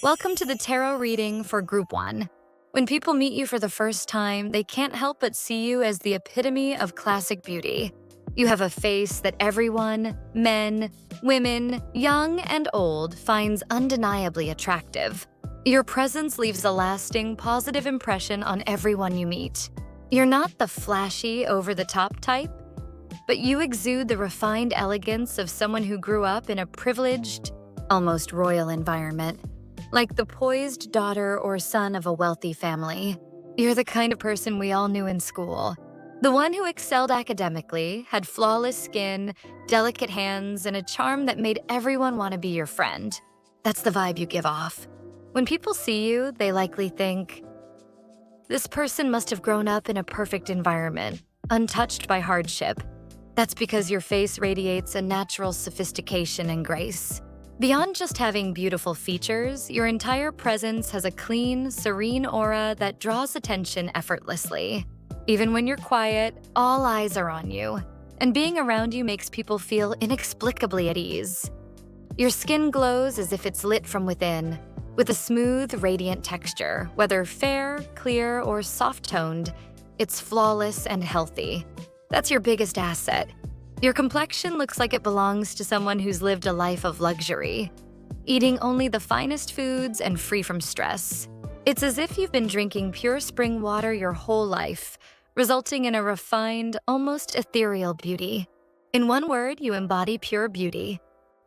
Welcome to the tarot reading for Group 1. When people meet you for the first time, they can't help but see you as the epitome of classic beauty. You have a face that everyone, men, women, young and old, finds undeniably attractive. Your presence leaves a lasting, positive impression on everyone you meet. You're not the flashy, over-the-top type, but you exude the refined elegance of someone who grew up in a privileged, almost royal environment. Like the poised daughter or son of a wealthy family. You're the kind of person we all knew in school. The one who excelled academically, had flawless skin, delicate hands, and a charm that made everyone want to be your friend. That's the vibe you give off. When people see you, they likely think, this person must have grown up in a perfect environment, untouched by hardship. That's because your face radiates a natural sophistication and grace. Beyond just having beautiful features, your entire presence has a clean, serene aura that draws attention effortlessly. Even when you're quiet, all eyes are on you, and being around you makes people feel inexplicably at ease. Your skin glows as if it's lit from within, with a smooth, radiant texture. Whether fair, clear, or soft-toned, it's flawless and healthy. That's your biggest asset. Your complexion looks like it belongs to someone who's lived a life of luxury, eating only the finest foods and free from stress. It's as if you've been drinking pure spring water your whole life, resulting in a refined, almost ethereal beauty. In one word, you embody pure beauty.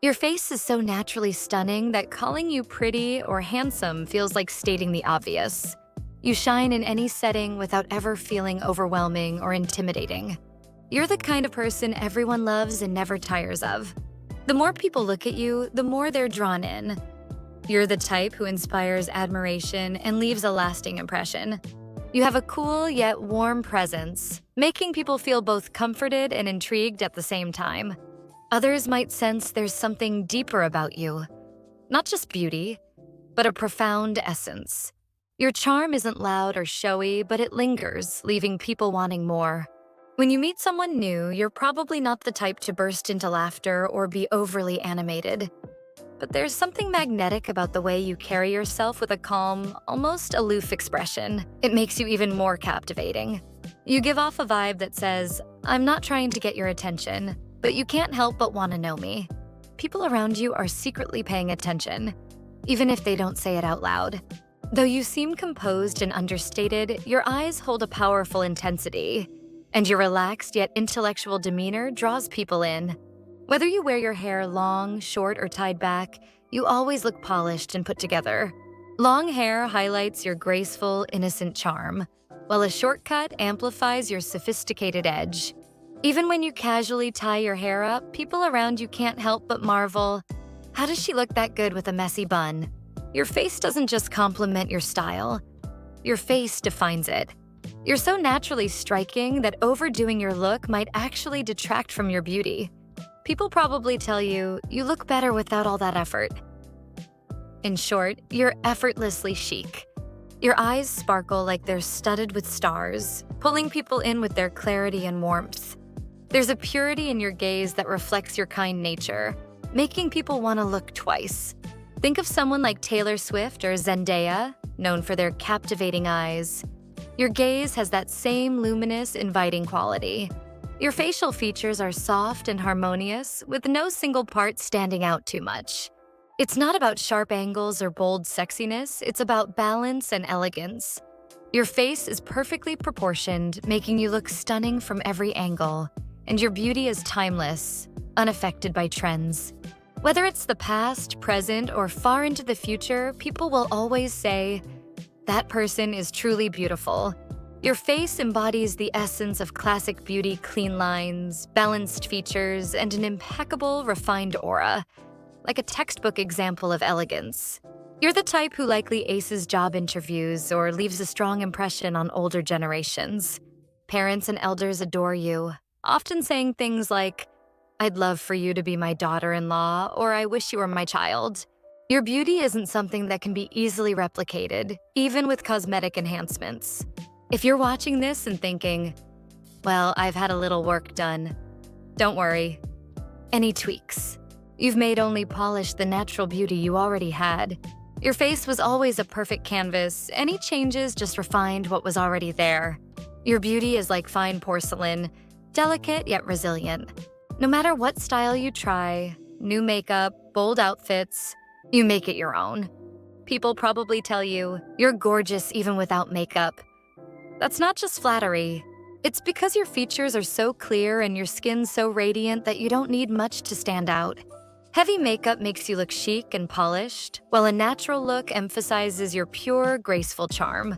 Your face is so naturally stunning that calling you pretty or handsome feels like stating the obvious. You shine in any setting without ever feeling overwhelming or intimidating. You're the kind of person everyone loves and never tires of. The more people look at you, the more they're drawn in. You're the type who inspires admiration and leaves a lasting impression. You have a cool yet warm presence, making people feel both comforted and intrigued at the same time. Others might sense there's something deeper about you. Not just beauty, but a profound essence. Your charm isn't loud or showy, but it lingers, leaving people wanting more. When you meet someone new, you're probably not the type to burst into laughter or be overly animated. But there's something magnetic about the way you carry yourself with a calm, almost aloof expression. It makes you even more captivating. You give off a vibe that says, I'm not trying to get your attention, but you can't help but want to know me. People around you are secretly paying attention, even if they don't say it out loud. Though you seem composed and understated, your eyes hold a powerful intensity. And your relaxed yet intellectual demeanor draws people in. Whether you wear your hair long, short, or tied back, you always look polished and put together. Long hair highlights your graceful, innocent charm, while a short cut amplifies your sophisticated edge. Even when you casually tie your hair up, people around you can't help but marvel, how does she look that good with a messy bun? Your face doesn't just complement your style. Your face defines it. You're so naturally striking that overdoing your look might actually detract from your beauty. People probably tell you, you look better without all that effort. In short, you're effortlessly chic. Your eyes sparkle like they're studded with stars, pulling people in with their clarity and warmth. There's a purity in your gaze that reflects your kind nature, making people want to look twice. Think of someone like Taylor Swift or Zendaya, known for their captivating eyes. Your gaze has that same luminous, inviting quality. Your facial features are soft and harmonious, with no single part standing out too much. It's not about sharp angles or bold sexiness, it's about balance and elegance. Your face is perfectly proportioned, making you look stunning from every angle, and your beauty is timeless, unaffected by trends. Whether it's the past, present, or far into the future, people will always say, that person is truly beautiful. Your face embodies the essence of classic beauty, clean lines, balanced features, and an impeccable, refined aura, like a textbook example of elegance. You're the type who likely aces job interviews or leaves a strong impression on older generations. Parents and elders adore you, often saying things like, I'd love for you to be my daughter-in-law, or I wish you were my child. Your beauty isn't something that can be easily replicated, even with cosmetic enhancements. If you're watching this and thinking, well, I've had a little work done, don't worry. Any tweaks? You've made only polish the natural beauty you already had. Your face was always a perfect canvas. Any changes just refined what was already there. Your beauty is like fine porcelain, delicate yet resilient. No matter what style you try, new makeup, bold outfits, you make it your own. People probably tell you, you're gorgeous even without makeup. That's not just flattery. It's because your features are so clear and your skin so radiant that you don't need much to stand out. Heavy makeup makes you look chic and polished, while a natural look emphasizes your pure, graceful charm.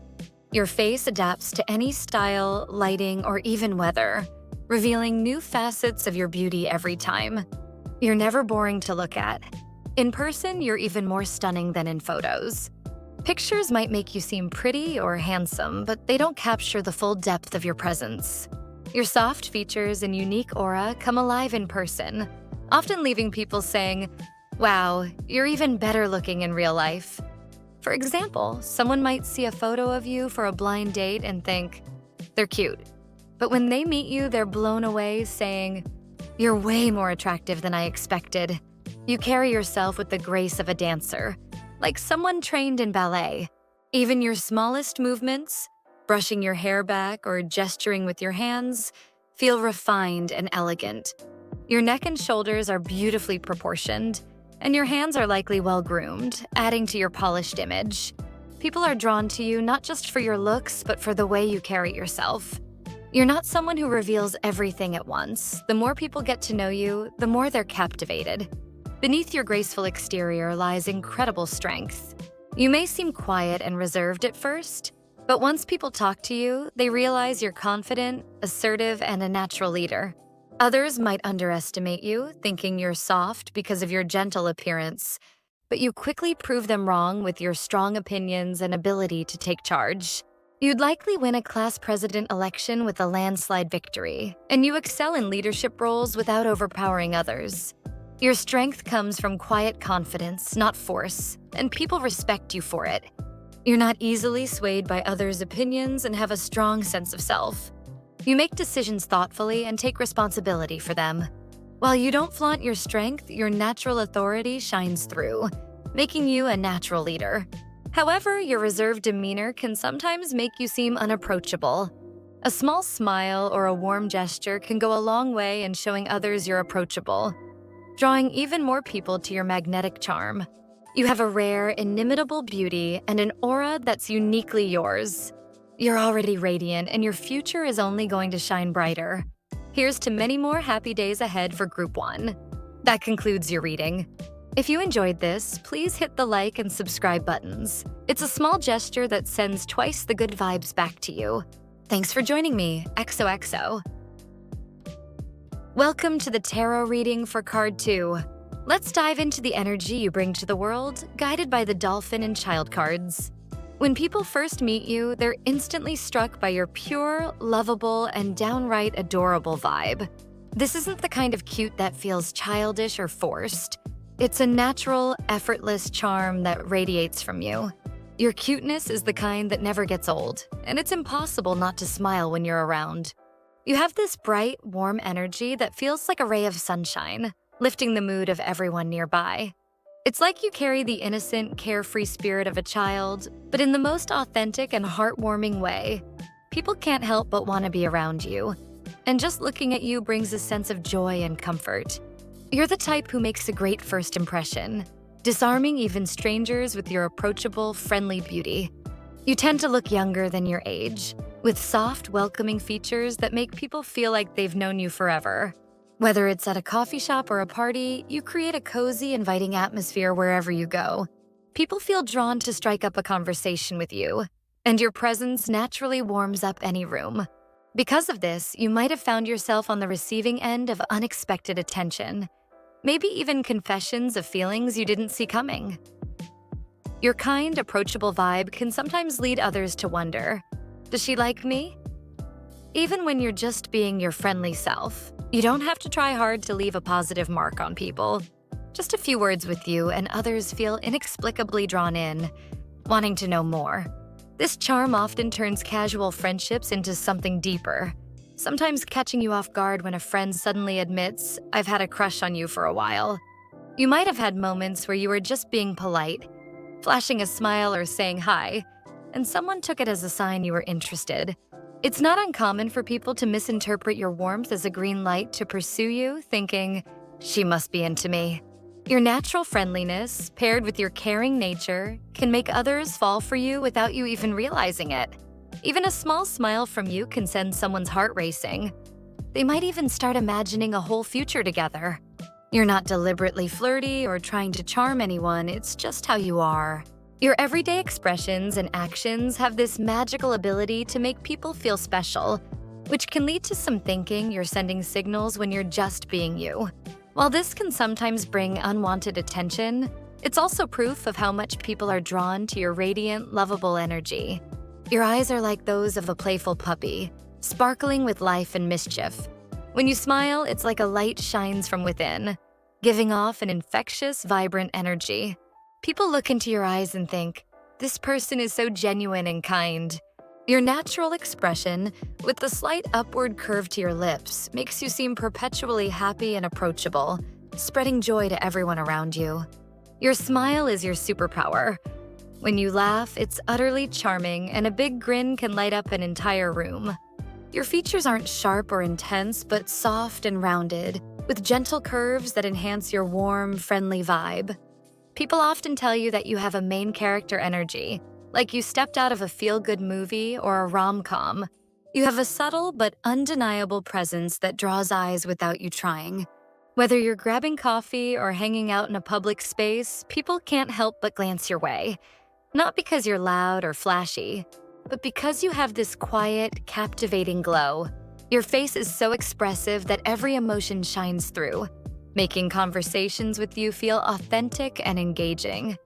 Your face adapts to any style, lighting, or even weather, revealing new facets of your beauty every time. You're never boring to look at. In person, you're even more stunning than in photos. Pictures might make you seem pretty or handsome, but they don't capture the full depth of your presence. Your soft features and unique aura come alive in person, often leaving people saying, "Wow, you're even better looking in real life." For example, someone might see a photo of you for a blind date and think, "They're cute." But when they meet you, they're blown away, saying, "You're way more attractive than I expected. You carry yourself with the grace of a dancer, like someone trained in ballet. Even your smallest movements, brushing your hair back or gesturing with your hands, feel refined and elegant. Your neck and shoulders are beautifully proportioned, and your hands are likely well-groomed, adding to your polished image. People are drawn to you not just for your looks, but for the way you carry yourself. You're not someone who reveals everything at once. The more people get to know you, the more they're captivated. Beneath your graceful exterior lies incredible strength. You may seem quiet and reserved at first, but once people talk to you, they realize you're confident, assertive, and a natural leader. Others might underestimate you, thinking you're soft because of your gentle appearance, but you quickly prove them wrong with your strong opinions and ability to take charge. You'd likely win a class president election with a landslide victory, and you excel in leadership roles without overpowering others. Your strength comes from quiet confidence, not force, and people respect you for it. You're not easily swayed by others' opinions and have a strong sense of self. You make decisions thoughtfully and take responsibility for them. While you don't flaunt your strength, your natural authority shines through, making you a natural leader. However, your reserved demeanor can sometimes make you seem unapproachable. A small smile or a warm gesture can go a long way in showing others you're approachable, drawing even more people to your magnetic charm. You have a rare, inimitable beauty and an aura that's uniquely yours. You're already radiant, and your future is only going to shine brighter. Here's to many more happy days ahead for Group 1. That concludes your reading. If you enjoyed this, please hit the like and subscribe buttons. It's a small gesture that sends twice the good vibes back to you. Thanks for joining me, XOXO. Welcome to the tarot reading for Card 2. Let's dive into the energy you bring to the world, guided by the Dolphin and Child cards. When people first meet you, they're instantly struck by your pure, lovable, and downright adorable vibe. This isn't the kind of cute that feels childish or forced. It's a natural, effortless charm that radiates from you. Your cuteness is the kind that never gets old, and it's impossible not to smile when you're around. You have this bright, warm energy that feels like a ray of sunshine, lifting the mood of everyone nearby. It's like you carry the innocent, carefree spirit of a child, but in the most authentic and heartwarming way. People can't help but want to be around you, and just looking at you brings a sense of joy and comfort. You're the type who makes a great first impression, disarming even strangers with your approachable, friendly beauty. You tend to look younger than your age, with soft, welcoming features that make people feel like they've known you forever. Whether it's at a coffee shop or a party, you create a cozy, inviting atmosphere wherever you go. People feel drawn to strike up a conversation with you, and your presence naturally warms up any room. Because of this, you might have found yourself on the receiving end of unexpected attention, maybe even confessions of feelings you didn't see coming. Your kind, approachable vibe can sometimes lead others to wonder, does she like me? Even when you're just being your friendly self, you don't have to try hard to leave a positive mark on people. Just a few words with you and others feel inexplicably drawn in, wanting to know more. This charm often turns casual friendships into something deeper, sometimes catching you off guard when a friend suddenly admits, "I've had a crush on you for a while." You might have had moments where you were just being polite, flashing a smile or saying hi, and someone took it as a sign you were interested. It's not uncommon for people to misinterpret your warmth as a green light to pursue you, thinking, "She must be into me." Your natural friendliness, paired with your caring nature, can make others fall for you without you even realizing it. Even a small smile from you can send someone's heart racing. They might even start imagining a whole future together. You're not deliberately flirty or trying to charm anyone, it's just how you are. Your everyday expressions and actions have this magical ability to make people feel special, which can lead to some thinking you're sending signals when you're just being you. While this can sometimes bring unwanted attention, it's also proof of how much people are drawn to your radiant, lovable energy. Your eyes are like those of a playful puppy, sparkling with life and mischief. When you smile, it's like a light shines from within, giving off an infectious, vibrant energy. People look into your eyes and think, "This person is so genuine and kind." Your natural expression, with the slight upward curve to your lips, makes you seem perpetually happy and approachable, spreading joy to everyone around you. Your smile is your superpower. When you laugh, it's utterly charming, and a big grin can light up an entire room. Your features aren't sharp or intense, but soft and rounded, with gentle curves that enhance your warm, friendly vibe. People often tell you that you have a main character energy, like you stepped out of a feel-good movie or a rom-com. You have a subtle but undeniable presence that draws eyes without you trying. Whether you're grabbing coffee or hanging out in a public space, people can't help but glance your way. Not because you're loud or flashy, but because you have this quiet, captivating glow. Your face is so expressive that every emotion shines through, making conversations with you feel authentic and engaging.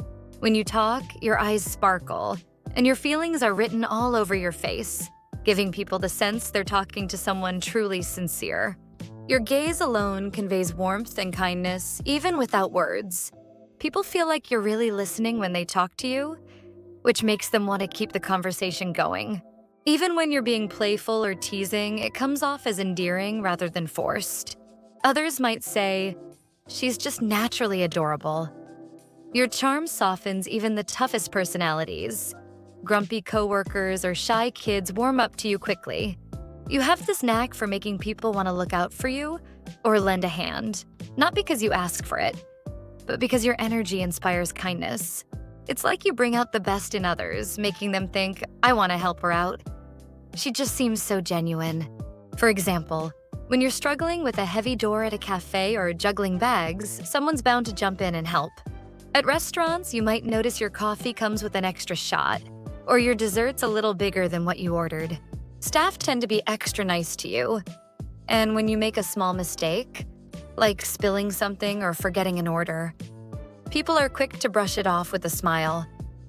When you talk, your eyes sparkle, and your feelings are written all over your face, giving people the sense they're talking to someone truly sincere. Your gaze alone conveys warmth and kindness, even without words. People feel like you're really listening when they talk to you, which makes them want to keep the conversation going. Even when you're being playful or teasing, it comes off as endearing rather than forced. Others might say, "She's just naturally adorable." Your charm softens even the toughest personalities. Grumpy coworkers or shy kids warm up to you quickly. You have this knack for making people want to look out for you or lend a hand, not because you ask for it, but because your energy inspires kindness. It's like you bring out the best in others, making them think, "I want to help her out. She just seems so genuine." For example, when you're struggling with a heavy door at a cafe or juggling bags, someone's bound to jump in and help. At restaurants, you might notice your coffee comes with an extra shot, or your dessert's a little bigger than what you ordered. Staff tend to be extra nice to you. And when you make a small mistake, like spilling something or forgetting an order, people are quick to brush it off with a smile,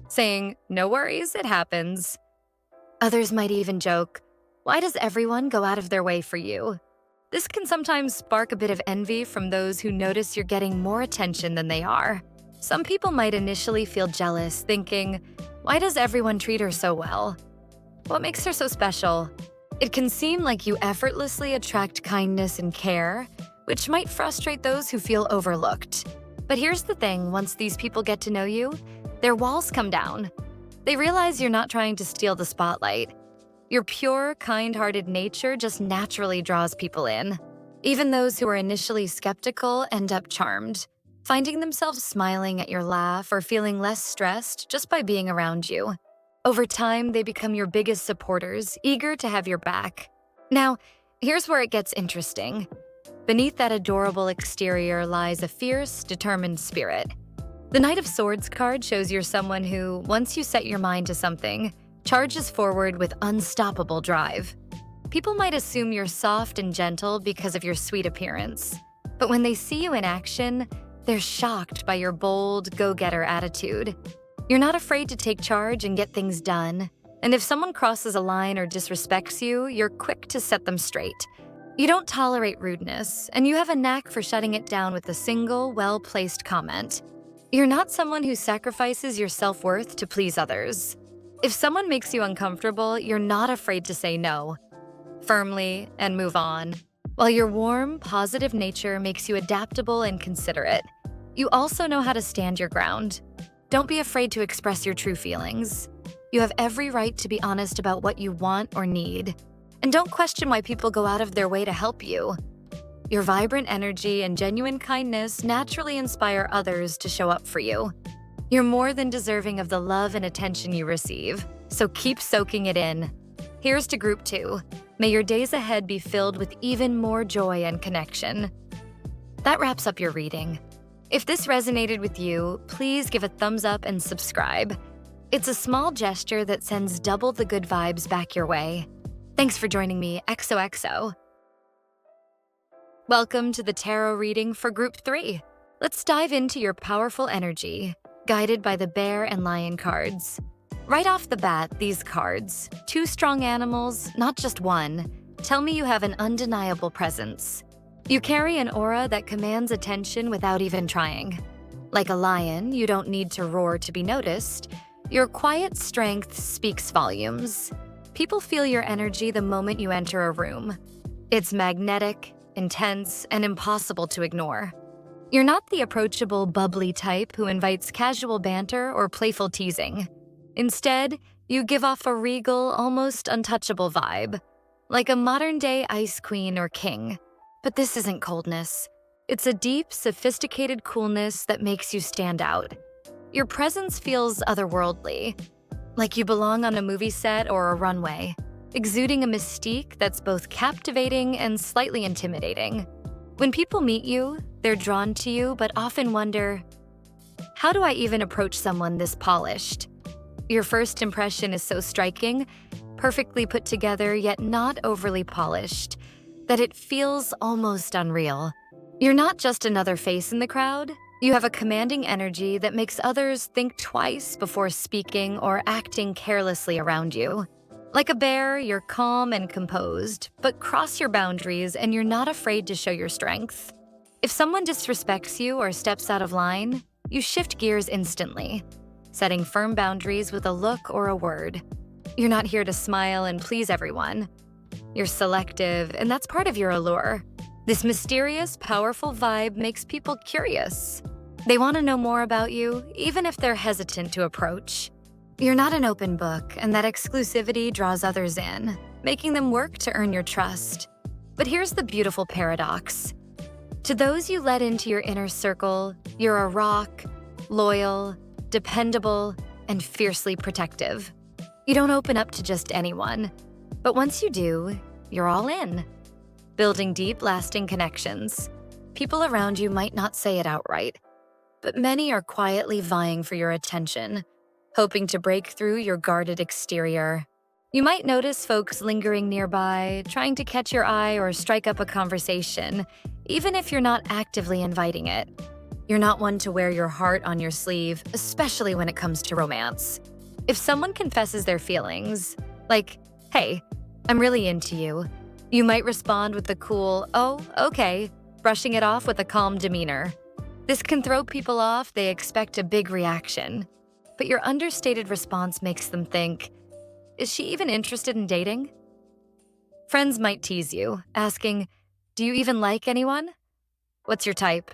saying, "No worries, it happens." Others might even joke, "Why does everyone go out of their way for you?" This can sometimes spark a bit of envy from those who notice you're getting more attention than they are. Some people might initially feel jealous, thinking, "Why does everyone treat her so well? What makes her so special?" It can seem like you effortlessly attract kindness and care, which might frustrate those who feel overlooked. But here's the thing, once these people get to know you, their walls come down. They realize you're not trying to steal the spotlight. Your pure, kind-hearted nature just naturally draws people in. Even those who are initially skeptical end up charmed, finding themselves smiling at your laugh or feeling less stressed just by being around you. Over time, they become your biggest supporters, eager to have your back. Now, here's where it gets interesting. Beneath that adorable exterior lies a fierce, determined spirit. The Knight of Swords card shows you're someone who, once you set your mind to something, charges forward with unstoppable drive. People might assume you're soft and gentle because of your sweet appearance, but when they see you in action, they're shocked by your bold, go-getter attitude. You're not afraid to take charge and get things done, and if someone crosses a line or disrespects you, you're quick to set them straight. You don't tolerate rudeness, and you have a knack for shutting it down with a single, well-placed comment. You're not someone who sacrifices your self-worth to please others. If someone makes you uncomfortable, you're not afraid to say no, firmly, and move on. While your warm, positive nature makes you adaptable and considerate, you also know how to stand your ground. Don't be afraid to express your true feelings. You have every right to be honest about what you want or need. And don't question why people go out of their way to help you. Your vibrant energy and genuine kindness naturally inspire others to show up for you. You're more than deserving of the love and attention you receive, so keep soaking it in. Here's to Group 2. May your days ahead be filled with even more joy and connection. That wraps up your reading. If this resonated with you, please give a thumbs up and subscribe. It's a small gesture that sends double the good vibes back your way. Thanks for joining me, XOXO. Welcome to the tarot reading for Group 3. Let's dive into your powerful energy, guided by the Bear and Lion cards. Right off the bat, these cards, two strong animals, not just one, tell me you have an undeniable presence. You carry an aura that commands attention without even trying. Like a lion, you don't need to roar to be noticed. Your quiet strength speaks volumes. People feel your energy the moment you enter a room. It's magnetic, intense, and impossible to ignore. You're not the approachable, bubbly type who invites casual banter or playful teasing. Instead, you give off a regal, almost untouchable vibe, like a modern-day ice queen or king. But this isn't coldness. It's a deep, sophisticated coolness that makes you stand out. Your presence feels otherworldly, like you belong on a movie set or a runway, exuding a mystique that's both captivating and slightly intimidating. When people meet you, they're drawn to you but often wonder, how do I even approach someone this polished? Your first impression is so striking, perfectly put together yet not overly polished, that it feels almost unreal. You're not just another face in the crowd. You have a commanding energy that makes others think twice before speaking or acting carelessly around you. Like a bear, you're calm and composed, but cross your boundaries and you're not afraid to show your strength. If someone disrespects you or steps out of line, you shift gears instantly, setting firm boundaries with a look or a word. You're not here to smile and please everyone. You're selective, and that's part of your allure. This mysterious, powerful vibe makes people curious. They want to know more about you, even if they're hesitant to approach. You're not an open book, and that exclusivity draws others in, making them work to earn your trust. But here's the beautiful paradox. To those you let into your inner circle, you're a rock, loyal, dependable, and fiercely protective. You don't open up to just anyone. But once you do, you're all in, building deep, lasting connections. People around you might not say it outright, but many are quietly vying for your attention, hoping to break through your guarded exterior. You might notice folks lingering nearby, trying to catch your eye or strike up a conversation, even if you're not actively inviting it. You're not one to wear your heart on your sleeve, especially when it comes to romance. If someone confesses their feelings, like, hey, I'm really into you, you might respond with the cool, oh, okay, brushing it off with a calm demeanor. This can throw people off. They expect a big reaction. But your understated response makes them think, is she even interested in dating? Friends might tease you, asking, do you even like anyone? What's your type?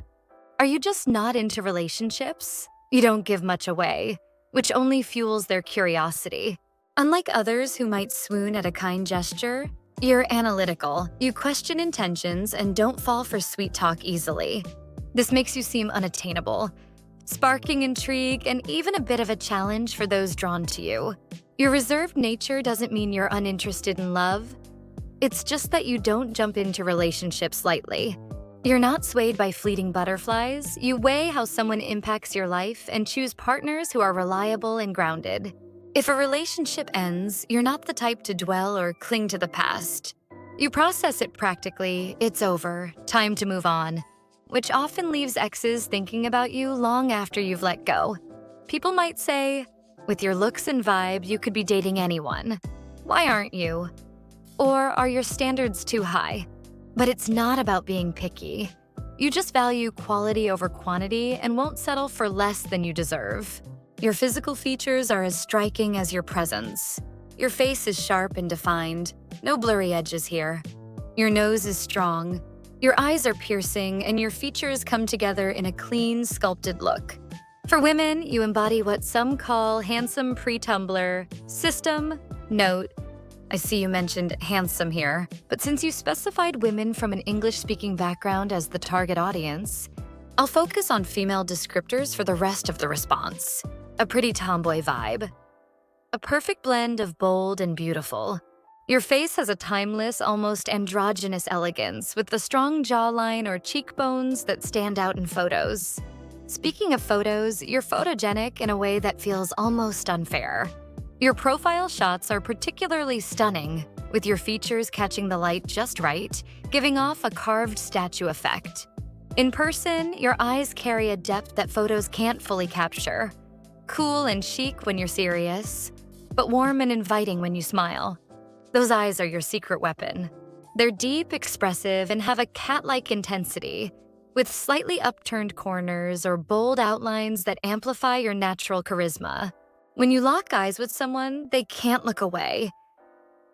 Are you just not into relationships? You don't give much away, which only fuels their curiosity. Unlike others who might swoon at a kind gesture, you're analytical. You question intentions and don't fall for sweet talk easily. This makes you seem unattainable, sparking intrigue and even a bit of a challenge for those drawn to you. Your reserved nature doesn't mean you're uninterested in love. It's just that you don't jump into relationships lightly. You're not swayed by fleeting butterflies. You weigh how someone impacts your life and choose partners who are reliable and grounded. If a relationship ends, you're not the type to dwell or cling to the past. You process it practically, it's over, time to move on, which often leaves exes thinking about you long after you've let go. People might say, with your looks and vibe, you could be dating anyone. Why aren't you? Or are your standards too high? But it's not about being picky. You just value quality over quantity and won't settle for less than you deserve. Your physical features are as striking as your presence. Your face is sharp and defined, no blurry edges here. Your nose is strong, your eyes are piercing, and your features come together in a clean, sculpted look. For women, you embody what some call handsome pre-tumbler, system, note. I see you mentioned handsome here, but since you specified women from an English-speaking background as the target audience, I'll focus on female descriptors for the rest of the response. A pretty tomboy vibe. A perfect blend of bold and beautiful. Your face has a timeless, almost androgynous elegance with the strong jawline or cheekbones that stand out in photos. Speaking of photos, you're photogenic in a way that feels almost unfair. Your profile shots are particularly stunning, with your features catching the light just right, giving off a carved statue effect. In person, your eyes carry a depth that photos can't fully capture. Cool and chic when you're serious, but warm and inviting when you smile. Those eyes are your secret weapon. They're deep, expressive, and have a cat-like intensity, with slightly upturned corners or bold outlines that amplify your natural charisma. When you lock eyes with someone, they can't look away.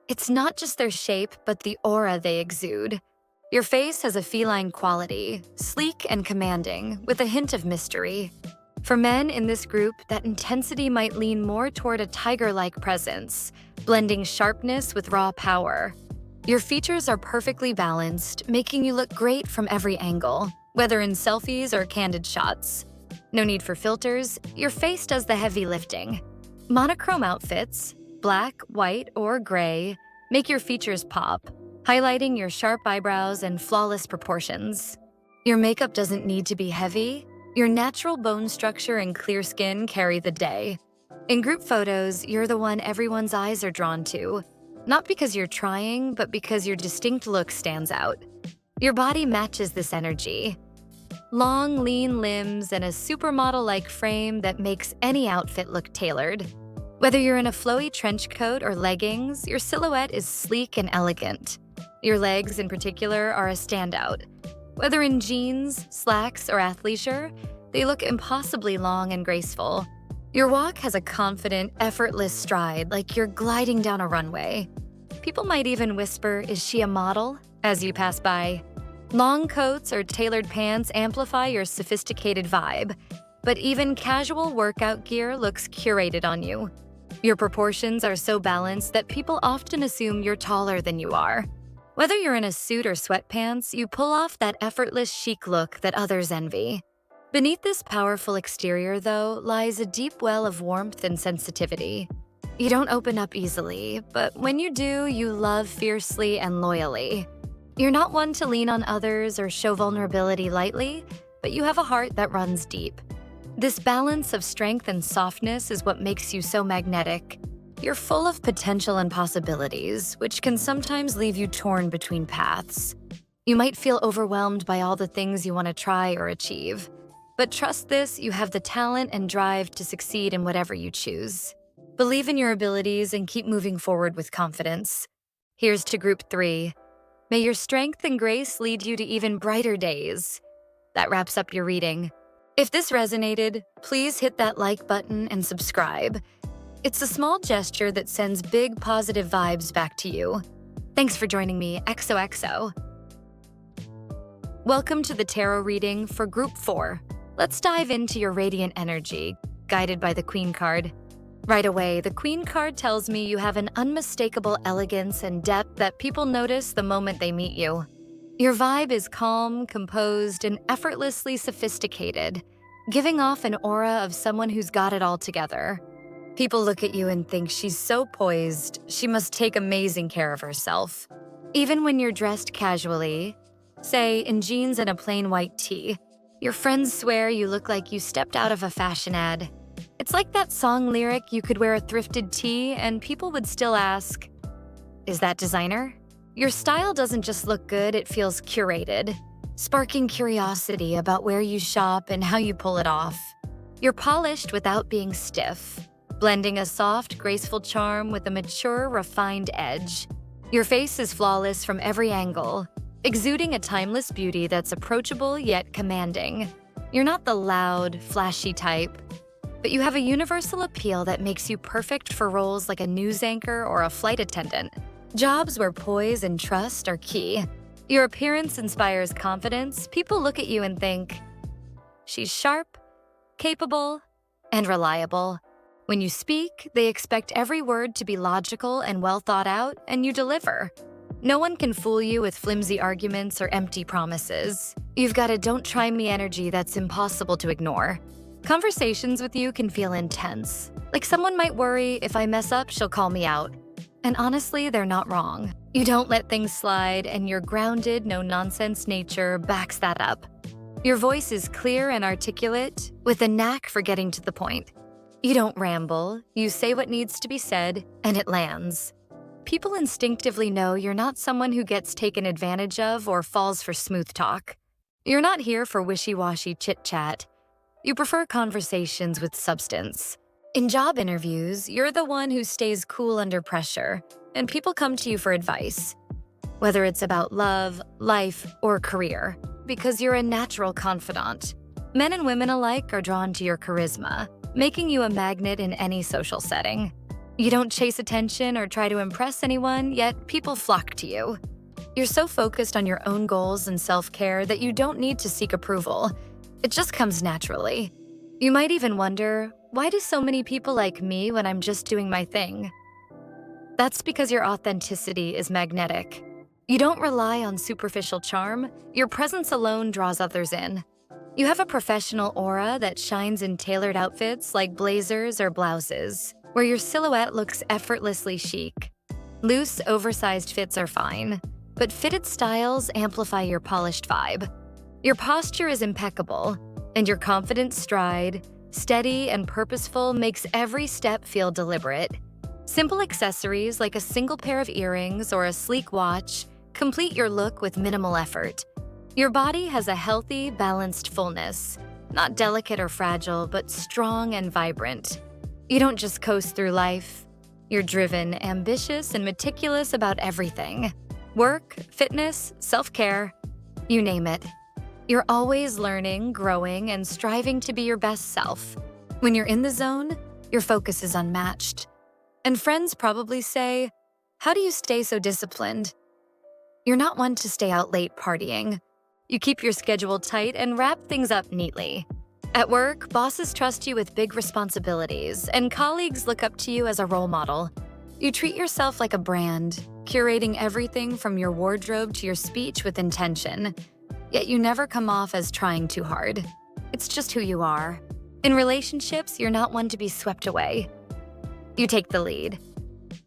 It's not just their shape, but the aura they exude. Your face has a feline quality, sleek and commanding, with a hint of mystery. For men in this group, that intensity might lean more toward a tiger-like presence, blending sharpness with raw power. Your features are perfectly balanced, making you look great from every angle, whether in selfies or candid shots. No need for filters, your face does the heavy lifting. Monochrome outfits, black, white, or gray, make your features pop, highlighting your sharp eyebrows and flawless proportions. Your makeup doesn't need to be heavy. Your natural bone structure and clear skin carry the day. In group photos, you're the one everyone's eyes are drawn to, not because you're trying, but because your distinct look stands out. Your body matches this energy. Long, lean limbs and a supermodel-like frame that makes any outfit look tailored. Whether you're in a flowy trench coat or leggings, your silhouette is sleek and elegant. Your legs, in particular, are a standout. Whether in jeans, slacks, or athleisure, they look impossibly long and graceful. Your walk has a confident, effortless stride like you're gliding down a runway. People might even whisper, "Is she a model?" as you pass by. Long coats or tailored pants amplify your sophisticated vibe, but even casual workout gear looks curated on you. Your proportions are so balanced that people often assume you're taller than you are. Whether you're in a suit or sweatpants, you pull off that effortless chic look that others envy. Beneath this powerful exterior, though, lies a deep well of warmth and sensitivity. You don't open up easily, but when you do, you love fiercely and loyally. You're not one to lean on others or show vulnerability lightly, but you have a heart that runs deep. This balance of strength and softness is what makes you so magnetic. You're full of potential and possibilities, which can sometimes leave you torn between paths. You might feel overwhelmed by all the things you want to try or achieve. But trust this, you have the talent and drive to succeed in whatever you choose. Believe in your abilities and keep moving forward with confidence. Here's to Group 3. May your strength and grace lead you to even brighter days. That wraps up your reading. If this resonated, please hit that like button and subscribe. It's a small gesture that sends big positive vibes back to you. Thanks for joining me, XOXO. Welcome to the tarot reading for Group 4. Let's dive into your radiant energy, guided by the Queen card. Right away, the Queen card tells me you have an unmistakable elegance and depth that people notice the moment they meet you. Your vibe is calm, composed, and effortlessly sophisticated, giving off an aura of someone who's got it all together. People look at you and think she's so poised, she must take amazing care of herself. Even when you're dressed casually, say in jeans and a plain white tee, your friends swear you look like you stepped out of a fashion ad. It's like that song lyric, "You could wear a thrifted tee," and people would still ask, "Is that designer?" Your style doesn't just look good, it feels curated, sparking curiosity about where you shop and how you pull it off. You're polished without being stiff, blending a soft, graceful charm with a mature, refined edge. Your face is flawless from every angle, exuding a timeless beauty that's approachable yet commanding. You're not the loud, flashy type, but you have a universal appeal that makes you perfect for roles like a news anchor or a flight attendant. Jobs where poise and trust are key. Your appearance inspires confidence. People look at you and think, "She's sharp, capable, and reliable. When you speak, they expect every word to be logical and well thought out, and you deliver. No one can fool you with flimsy arguments or empty promises. You've got a don't try me energy that's impossible to ignore. Conversations with you can feel intense. Like someone might worry, if I mess up, she'll call me out. And honestly, they're not wrong. You don't let things slide, and your grounded, no-nonsense nature backs that up. Your voice is clear and articulate, with a knack for getting to the point. You don't ramble, you say what needs to be said, and it lands. People instinctively know you're not someone who gets taken advantage of or falls for smooth talk. You're not here for wishy-washy chit-chat. You prefer conversations with substance. In job interviews, you're the one who stays cool under pressure, and people come to you for advice. Whether it's about love, life, or career, because you're a natural confidant. Men and women alike are drawn to your charisma, making you a magnet in any social setting. You don't chase attention or try to impress anyone, yet people flock to you. You're so focused on your own goals and self-care that you don't need to seek approval. It just comes naturally. You might even wonder, why do so many people like me when I'm just doing my thing? That's because your authenticity is magnetic. You don't rely on superficial charm. Your presence alone draws others in. You have a professional aura that shines in tailored outfits like blazers or blouses, where your silhouette looks effortlessly chic. Loose, oversized fits are fine, but fitted styles amplify your polished vibe. Your posture is impeccable, and your confident stride, steady and purposeful, makes every step feel deliberate. Simple accessories like a single pair of earrings or a sleek watch complete your look with minimal effort. Your body has a healthy, balanced fullness, not delicate or fragile, but strong and vibrant. You don't just coast through life. You're driven, ambitious, and meticulous about everything. Work, fitness, self-care, you name it. You're always learning, growing, and striving to be your best self. When you're in the zone, your focus is unmatched. And friends probably say, "How do you stay so disciplined?" You're not one to stay out late partying. You keep your schedule tight and wrap things up neatly. At work, bosses trust you with big responsibilities, and colleagues look up to you as a role model. You treat yourself like a brand, curating everything from your wardrobe to your speech with intention. Yet you never come off as trying too hard. It's just who you are. In relationships, you're not one to be swept away. You take the lead.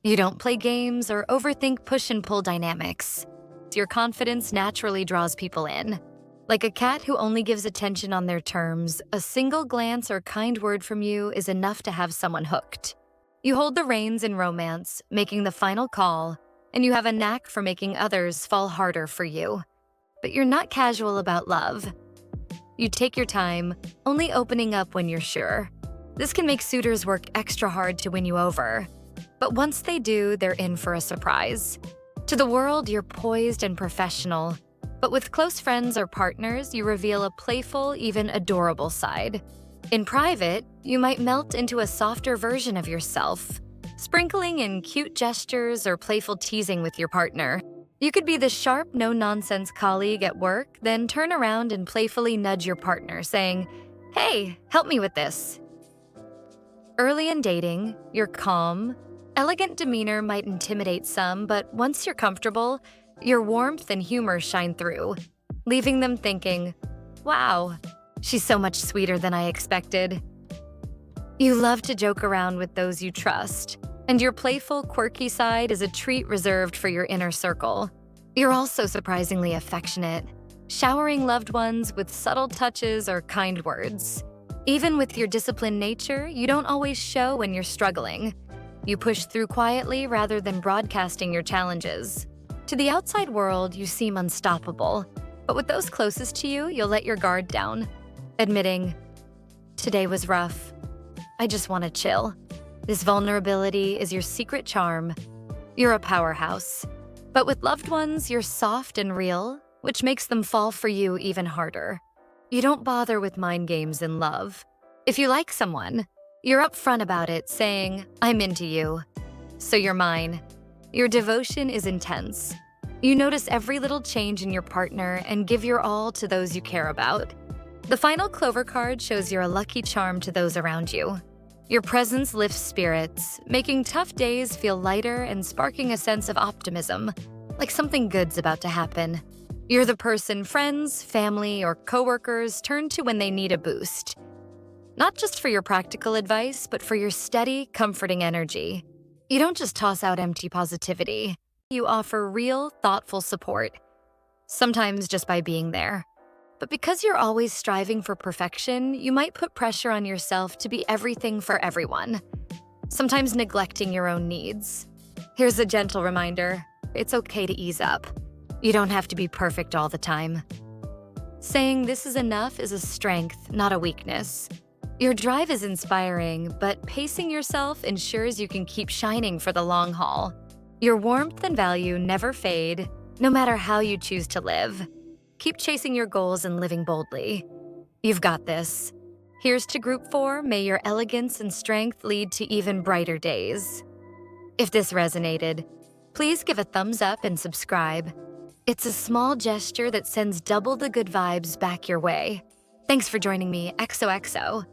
You don't play games or overthink push and pull dynamics. Your confidence naturally draws people in. Like a cat who only gives attention on their terms, a single glance or kind word from you is enough to have someone hooked. You hold the reins in romance, making the final call, and you have a knack for making others fall harder for you. But you're not casual about love. You take your time, only opening up when you're sure. This can make suitors work extra hard to win you over. But once they do, they're in for a surprise. To the world, you're poised and professional. But with close friends or partners, you reveal a playful, even adorable side. In private, you might melt into a softer version of yourself, sprinkling in cute gestures or playful teasing with your partner. You could be the sharp, no-nonsense colleague at work, then turn around and playfully nudge your partner, saying, "Hey, help me with this." Early in dating, you're calm. Elegant demeanor might intimidate some, but once you're comfortable, your warmth and humor shine through, leaving them thinking, "Wow, she's so much sweeter than I expected." You love to joke around with those you trust, and your playful, quirky side is a treat reserved for your inner circle. You're also surprisingly affectionate, showering loved ones with subtle touches or kind words. Even with your disciplined nature, you don't always show when you're struggling. You push through quietly rather than broadcasting your challenges. To the outside world, you seem unstoppable, but with those closest to you, you'll let your guard down, admitting, "Today was rough. I just want to chill." This vulnerability is your secret charm. You're a powerhouse. But with loved ones, you're soft and real, which makes them fall for you even harder. You don't bother with mind games in love. If you like someone, you're upfront about it, saying, "I'm into you, so you're mine." Your devotion is intense. You notice every little change in your partner and give your all to those you care about. The final Clover card shows you're a lucky charm to those around you. Your presence lifts spirits, making tough days feel lighter and sparking a sense of optimism, like something good's about to happen. You're the person friends, family, or coworkers turn to when they need a boost. Not just for your practical advice, but for your steady, comforting energy. You don't just toss out empty positivity. You offer real, thoughtful support, sometimes just by being there. But because you're always striving for perfection, you might put pressure on yourself to be everything for everyone, sometimes neglecting your own needs. Here's a gentle reminder: it's okay to ease up. You don't have to be perfect all the time. Saying this is enough is a strength, not a weakness. Your drive is inspiring, but pacing yourself ensures you can keep shining for the long haul. Your warmth and value never fade, no matter how you choose to live. Keep chasing your goals and living boldly. You've got this. Here's to Group 4. May your elegance and strength lead to even brighter days. If this resonated, please give a thumbs up and subscribe. It's a small gesture that sends double the good vibes back your way. Thanks for joining me, XOXO.